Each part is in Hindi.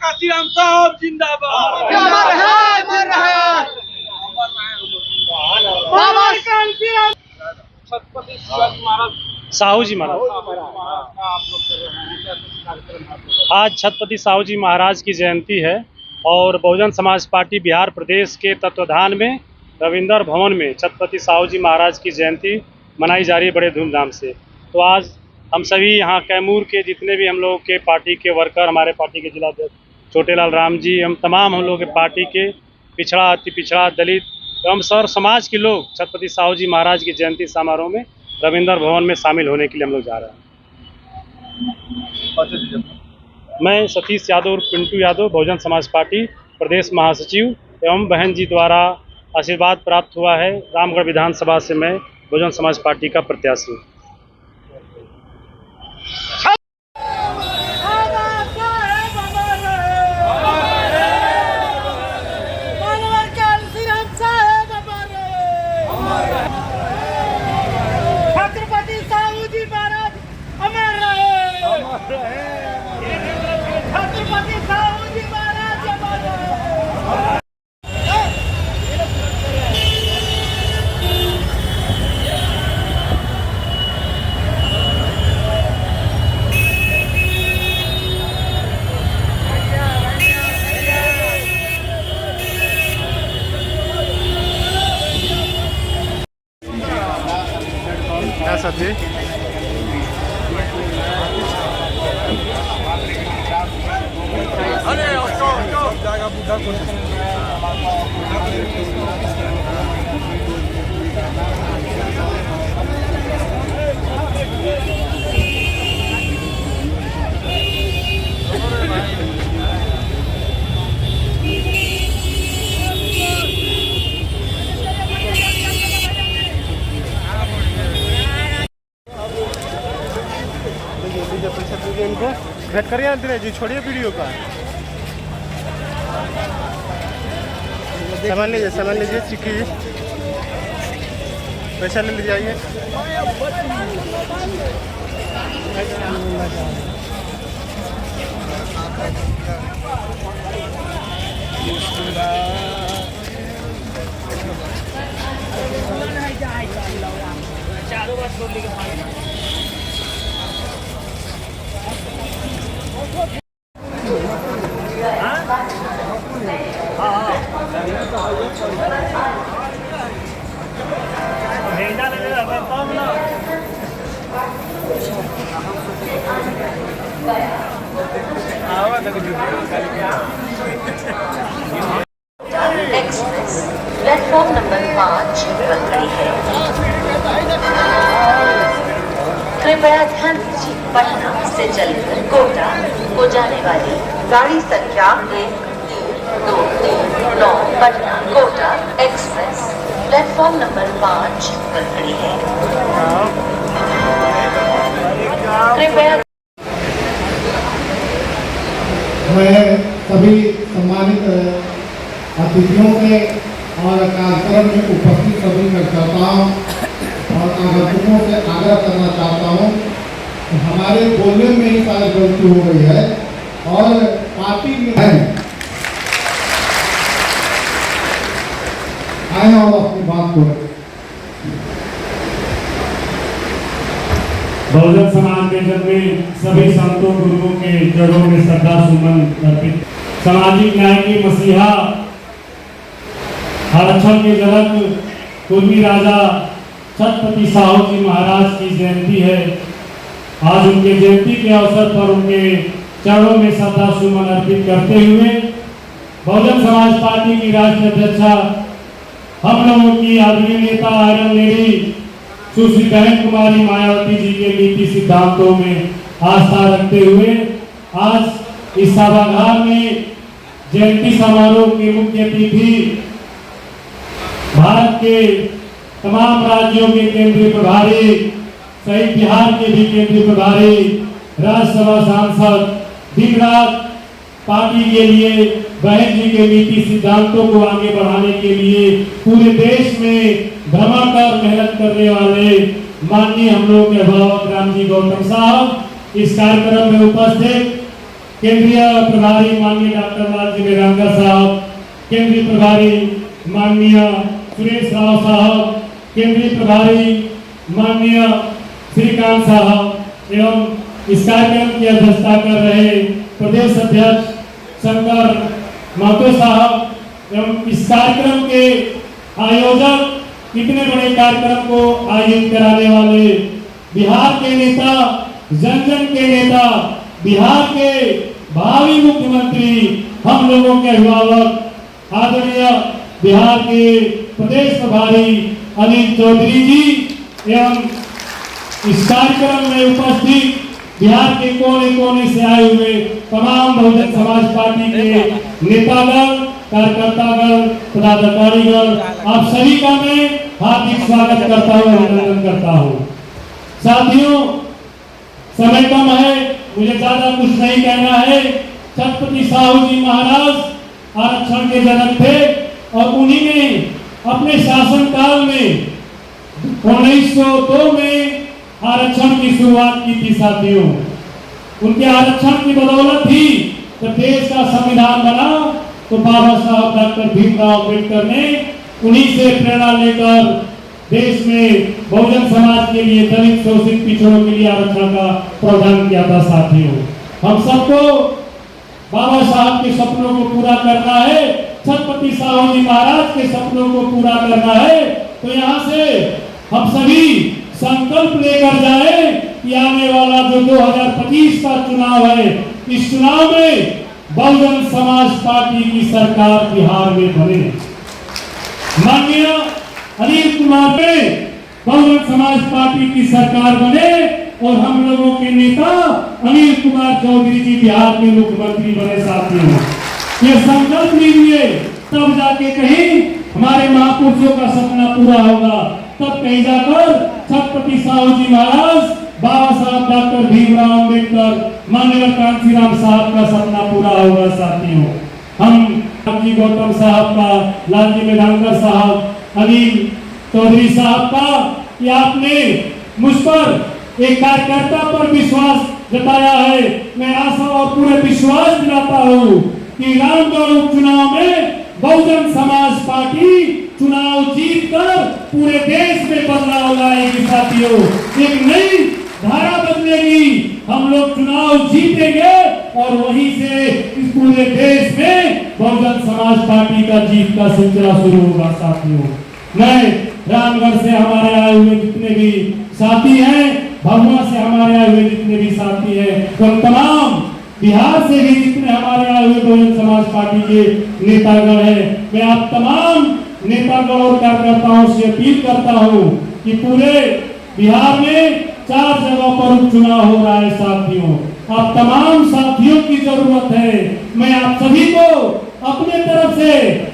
काशीराम साहब जिंदाबाद। अमर है, अमर है। बाबा कांशीराम छत्रपति शिवाजी महाराज साहू जी महाराज। आज छत्रपति साहू जी महाराज की जयंती है और बहुजन समाज पार्टी बिहार प्रदेश के तत्वाधान में रविंद्र भवन में छत्रपति साहू जी महाराज की जयंती मनाई जा रही है बड़े धूमधाम से। तो आज हम सभी यहाँ कैमूर के जितने भी हम लोग के पार्टी के वर्कर, हमारे पार्टी के जिला अध्यक्ष छोटेलाल राम जी, हम तमाम हम लोग के पार्टी के पिछड़ा, अति पिछड़ा, दलित एवं सर्व समाज के लोग छत्रपति साहू जी महाराज की जयंती समारोह में रविंद्र भवन में शामिल होने के लिए हम लोग जा रहे हैं। मैं सतीश यादव और पिंटू यादव, बहुजन समाज पार्टी प्रदेश महासचिव एवं बहन जी द्वारा आशीर्वाद प्राप्त हुआ है। रामगढ़ विधानसभा से मैं बहुजन समाज पार्टी का प्रत्याशी हूँ। छत्रपति साहू जी महाराज अमर रहे। छत्रपति साहू जी महाराज अमर रहे। साथी जाएगा बुढ़ा को इनको भेंट करिए अंतरे जी, छोड़िए वीडियो का। सामान लीजिए चिक्की, पैसा ले लीजिए। आइए एक्सप्रेस प्लेटफॉर्म नंबर 5 पर खड़ी है। कृपया ध्यान दीजिए, पटना से चलकर कोटा को जाने वाली गाड़ी संख्या 1-2-3-9 Patna Kota express platform number 5 पर खड़ी है। कृपया मैं सभी सम्मानित अतिथियों के और कार्यक्रम में उपस्थित सभी कार्यकर्ताओं और आगंतुकों से आग्रह करना चाहता हूं कि हमारे बोलने में ही सारी गलती हो गई है और पार्टी में आए और अपनी बात को बहुजन समाज के जन्मे सभी संतों गुरुओं के जड़ों में श्रद्धा सुमन अर्पित। सामाजिक न्याय की मसीहा, आरक्षण के जनक कुर्मी राजा छत्रपति साहू जी महाराज की जयंती है। आज उनके जयंती के अवसर पर उनके चरणों में श्रद्धा सुमन अर्पित करते हुए बहुजन समाज पार्टी की राष्ट्रीय अध्यक्षा, हम लोगों की आदरणीय नेता आयरन लेडी सुश्री बहन कुमारी मायावती जी के नीति सिद्धांतों में आस्था रखते हुए आज इस सभागार में जयंती समारोह की मुख्य अतिथि भारत के तमाम राज्यों के केंद्रीय प्रभारी सहित बिहार के भी केंद्रीय प्रभारी, राज्यसभा सांसद दिन रात पार्टी के लिए बहन जी के नीति सिद्धांतों को आगे बढ़ाने के लिए पूरे देश में भ्रमण कर मेहनत करने वाले माननीय हम लोग के अभिभावक राम जी गौतम साहब, इस कार्यक्रम में उपस्थित केंद्रीय प्रभारी माननीय डॉक्टर लालजी मेहरांगा साहब, केंद्रीय प्रभारी माननीय सुरेश राव साहब, केंद्रीय प्रभारी माननीय श्रीकांत साहब एवं इस कार्यक्रम की अध्यक्षता कर रहे प्रदेश अध्यक्ष शंकर महतो साहब एवं इस कार्यक्रम के आयोजक, इतने बड़े कार्यक्रम को आयोजित कराने वाले बिहार के नेता, जन जन के नेता, बिहार के भावी मुख्यमंत्री, हम लोगों के अभिभावक, आदरणीय बिहार के प्रदेश प्रभारी अनिल चौधरी जी एवं इस कार्यक्रम में उपस्थित बिहार के कोने कोने से आए हुए तमाम बहुजन समाज पार्टी के नेतागण, कार्यकर्तागण, पदाधिकारीगण, आप सभी का मैं हार्दिक स्वागत करता हूँ, अभिनंदन करता हूँ। साथियों, समय कम है, मुझे ज्यादा कुछ नहीं कहना है। छत्रपति साहू जी महाराज आरक्षण के जनक थे और उन्हीं ने अपने शासन काल में 1902 में आरक्षण की शुरुआत की थी। साथियों, उनके आरक्षण की बदौलत ही तो देश का संविधान बना। तो बाबा साहब डॉक्टर भीमराव अम्बेडकर ने उन्हीं से प्रेरणा लेकर देश में बहुजन समाज के लिए, दलित शोषित पिछड़ों के लिए आरक्षण का प्रावधान किया था। साथियों, हम सबको बाबा साहब के सपनों को पूरा करना है, छत्रपति साहू जी महाराज के सपनों को पूरा करना है। तो यहाँ से हम सभी संकल्प लेकर जाए कि आने वाला जो 2025 का चुनाव है, इस चुनाव में बहुजन समाज पार्टी की सरकार बिहार में बने। माननीय अनिल कुमार पे बहुजन समाज पार्टी की सरकार बने और हम लोगों के नेता अनिल कुमार चौधरी जी बिहार के मुख्यमंत्री बने। साथियों, ये संकल्प लीजिए, तब जाके कहीं हमारे महापुरुषों का सपना पूरा होगा। तब कहीं जाकर छत्रपति साहू जी महाराज, बाबा साहब डॉक्टर भीमराव अम्बेडकर, माननीय कांशीराम साहब का सपना पूरा होगा। साथियों, हम जी गौतम साहब का, लालजी मेहरांगा साहब, अनिल चौधरी साहब का कि आपने मुझ पर एक कार्यकर्ता पर विश्वास जताया है। मैं आशा और पूरे विश्वास दिलाता हूँ कि रामगढ़ उपचुनाव में बहुजन समाज पार्टी चुनाव जीतकर पूरे देश में बदलाव लाएगी। साथियों, एक नई धारा बदलेगी। हम लोग चुनाव जीतेंगे और वहीं से इस पूरे देश में बहुजन समाज पार्टी का जीत का सिलसिला शुरू होगा। साथियों, मैं रामगढ़ से हमारे आए हुए जितने भी साथी हैं, भभुआ से हमारे आए हुए जितने भी साथी हैं, तो तमाम बिहार से भी जितने हमारे आए हुए बहुजन समाज पार्टी के नेतागण हैं, मैं आप तमाम नेतागण और कार्यकर्ताओं से अपील करता हूं कि पूरे बिहार में 4 जगह पर उपचुनाव हो रहा है। साथियों, आप तमाम साथियों की जरूरत है। मैं आप सभी को अपने तरफ से,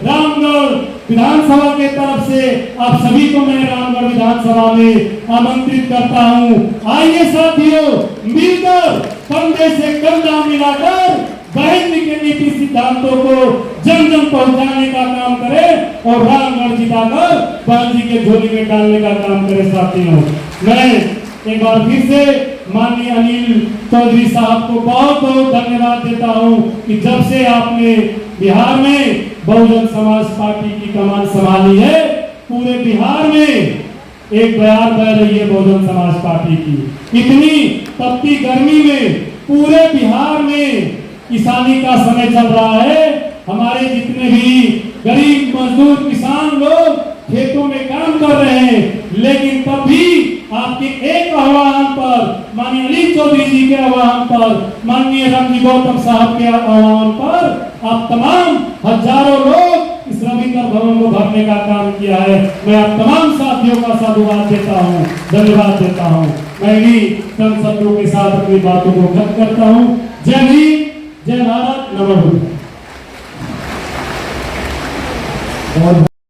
रामगढ़ विधानसभा के तरफ से आप सभी को मैं रामगढ़ विधानसभा में आमंत्रित करता हूं। आइए साथियों, मिलकर कंधे से कंधा मिलाकर बहन जी के नीति सिद्धांतों को जन जन पहुंचाने का काम करें और रामगढ़ जिताकर बहन जी के झोली में डालने का काम करें। साथियों, मैं एक बार फिर से माननीय अनिल चौधरी साहब को बहुत बहुत धन्यवाद देता हूं कि जब से आपने बिहार में बहुजन समाज पार्टी की कमान संभाली है, पूरे बिहार में एक बयार बह रही है बहुजन समाज पार्टी की। इतनी तपती गर्मी में पूरे बिहार में किसानी का समय चल रहा है। हमारे जितने भी गरीब मजदूर किसान लोग खेतों में काम कर रहे हैं, लेकिन तब भी आपके एक आह्वान पर, माननीय अनिल चौधरी जी के आह्वान पर, माननीय रामजी गौतम साहब के आह्वान पर आप तमाम हजारों लोग इस रविंद्र भवन को भरने का काम किया है। मैं आप तमाम साथियों का साधुवाद देता हूँ, धन्यवाद देता हूँ। मैं भी चंद शब्दों के साथ अपनी बातों को खत्म करता हूँ। जय हिंद, जय भारत, नमो बुद्धाय।